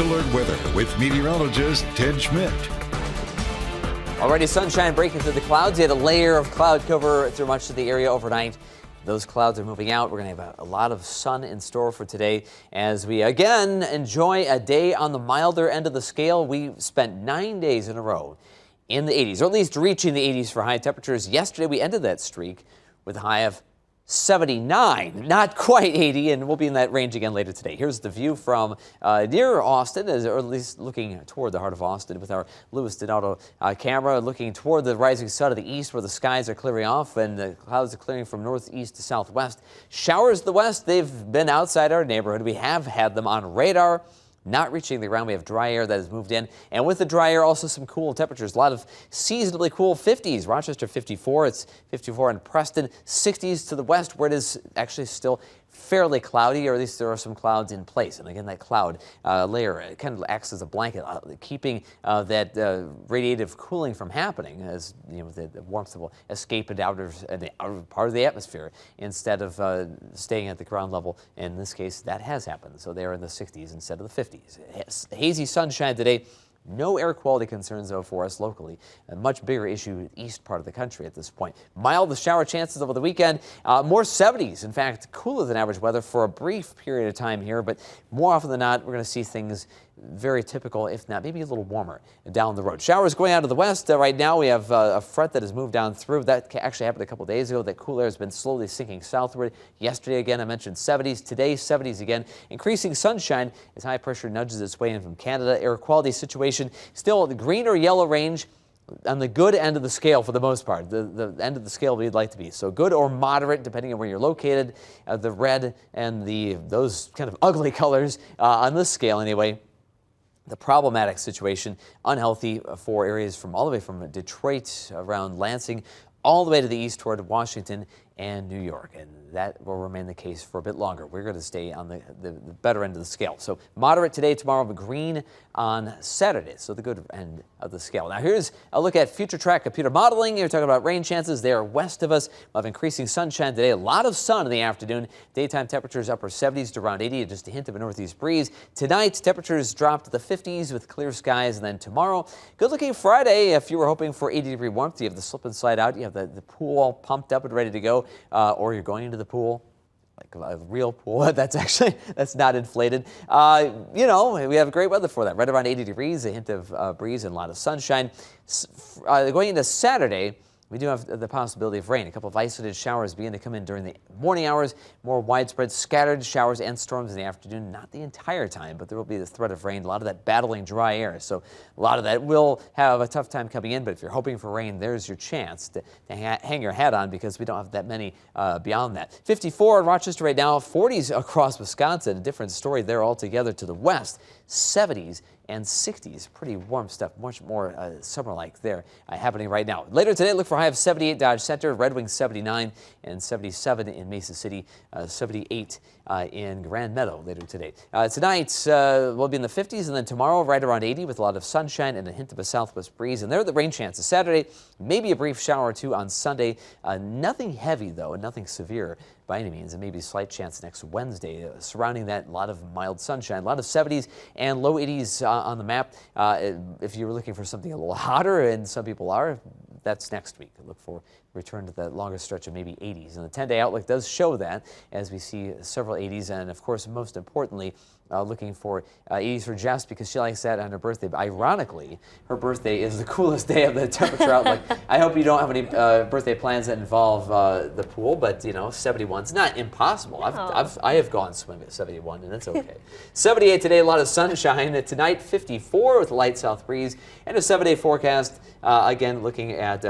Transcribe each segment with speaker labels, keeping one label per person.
Speaker 1: Alert weather with meteorologist Ted Schmidt.
Speaker 2: Already sunshine breaking through the clouds. You had a layer of cloud cover through much of the area overnight. Those clouds are moving out. We're going to have a lot of sun in store for today as we again enjoy a day on the milder end of the scale. We spent 9 days in a row in the 80s, or at least reaching the 80s for high temperatures. Yesterday we ended that streak with a high of 79, not quite 80, and we'll be in that range again later today. Here's the view from near Austin, or at least looking toward the heart of Austin with our Louis Donato camera, looking toward the rising sun to the east where the skies are clearing off and the clouds are clearing from northeast to southwest. Showers to the west, they've been outside our neighborhood. We have had them on radar. Not reaching the ground. We have dry air that has moved in. And with the dry air, also some cool temperatures. A lot of seasonably cool 50s. Rochester 54. It's 54 in Preston. 60s to the west where it is actually still fairly cloudy, or at least there are some clouds in place. And again, that cloud layer kind of acts as a blanket, keeping that radiative cooling from happening, as you know, the warmth will escape into the outer part of the atmosphere instead of staying at the ground level. In this case, that has happened. So they're in the 60s instead of the 50s. Hazy sunshine today. No air quality concerns, though, for us locally. A much bigger issue east part of the country at this point. Mild shower chances over the weekend. More 70s. In fact, cooler than average weather for a brief period of time here. But more often than not, we're going to see things very typical, if not maybe a little warmer down the road. Showers going out to the west. Right now we have a front that has moved down through. That actually happened a couple days ago. That cool air has been slowly sinking southward. Yesterday, again, I mentioned 70s. Today, 70s again. Increasing sunshine as high pressure nudges its way in from Canada. Air quality situation still the green or yellow range on the good end of the scale for the most part, the end of the scale we'd like to be. So good or moderate, depending on where you're located. The red and those kind of ugly colors on this scale anyway. The problematic situation, unhealthy for areas from all the way from Detroit around Lansing all the way to the east toward Washington and New York, and that will remain the case for a bit longer. We're going to stay on the better end of the scale. So moderate today, tomorrow, but green on Saturday, so the good end of the scale. Now here's a look at future track computer modeling. You're talking about rain chances. They are west of us. We'll have increasing sunshine today. A lot of sun in the afternoon. Daytime temperatures upper 70s to around 80, just a hint of a northeast breeze. Tonight, temperatures drop to the 50s with clear skies, and then tomorrow, good looking Friday. If you were hoping for 80-degree warmth, you have the slip and slide out. You have the pool all pumped up and ready to go. Or you're going into the pool, like a real pool. That's not inflated. You know, we have great weather for that. Right around 80 degrees, a hint of breeze and a lot of sunshine. Going into Saturday, we do have the possibility of rain. A couple of isolated showers begin to come in during the morning hours. More widespread scattered showers and storms in the afternoon. Not the entire time, but there will be the threat of rain. A lot of that battling dry air. So a lot of that will have a tough time coming in. But if you're hoping for rain, there's your chance to hang your hat on, because we don't have that many beyond that. 54 in Rochester right now. 40s across Wisconsin. A different story there altogether to the west. 70s and 60s. Pretty warm stuff. Much more summer-like there happening right now. Later today, look for a high of 78 Dodge Center, Red Wing 79, and 77 in Mesa City, 78 in Grand Meadow later today. Tonight, we'll be in the 50s, and then tomorrow right around 80 with a lot of sunshine and a hint of a southwest breeze. And there are the rain chances. Saturday, maybe a brief shower or two on Sunday. Nothing heavy, though, and nothing severe by any means, and maybe a slight chance next Wednesday. Surrounding that, a lot of mild sunshine, a lot of 70s and low 80s on the map. If you're looking for something a little hotter, and some people are, that's next week. Look for return to that longer stretch of maybe 80s. And the 10-day outlook does show that, as we see several 80s, and of course, most importantly, looking for 80s for Jess, because she likes that on her birthday. But ironically, her birthday is the coolest day of the temperature outlook. I hope you don't have any birthday plans that involve the pool, but you know, 71's not impossible. I have gone swimming at 71, and it's okay. 78 today, a lot of sunshine. Tonight, 54 with a light south breeze, and a 7-day forecast. Again, looking at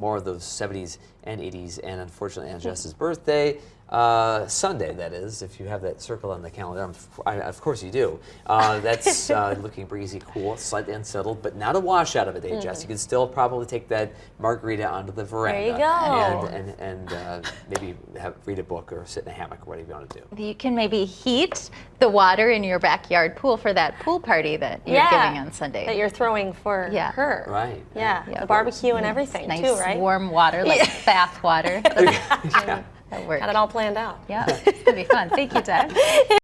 Speaker 2: more of those 70s and 80s, and unfortunately on Jess's birthday, Sunday, that is, if you have that circle on the calendar. Of course you do. That's looking breezy, cool, slightly unsettled, but not a washout of a day, Jess. You can still probably take that margarita onto the veranda.
Speaker 3: There you go.
Speaker 2: And maybe read a book or sit in a hammock or whatever you want to do.
Speaker 3: You can maybe heat the water in your backyard pool for that pool party that you're giving on Sunday.
Speaker 4: That you're throwing for her.
Speaker 2: Right.
Speaker 4: Yeah, the barbecue and everything
Speaker 3: nice
Speaker 4: too, right?
Speaker 3: Warm water, like bath water.
Speaker 4: Yeah.
Speaker 3: That works.
Speaker 4: Got it all planned out.
Speaker 3: Yeah, it's going to be fun. Thank you, Ted.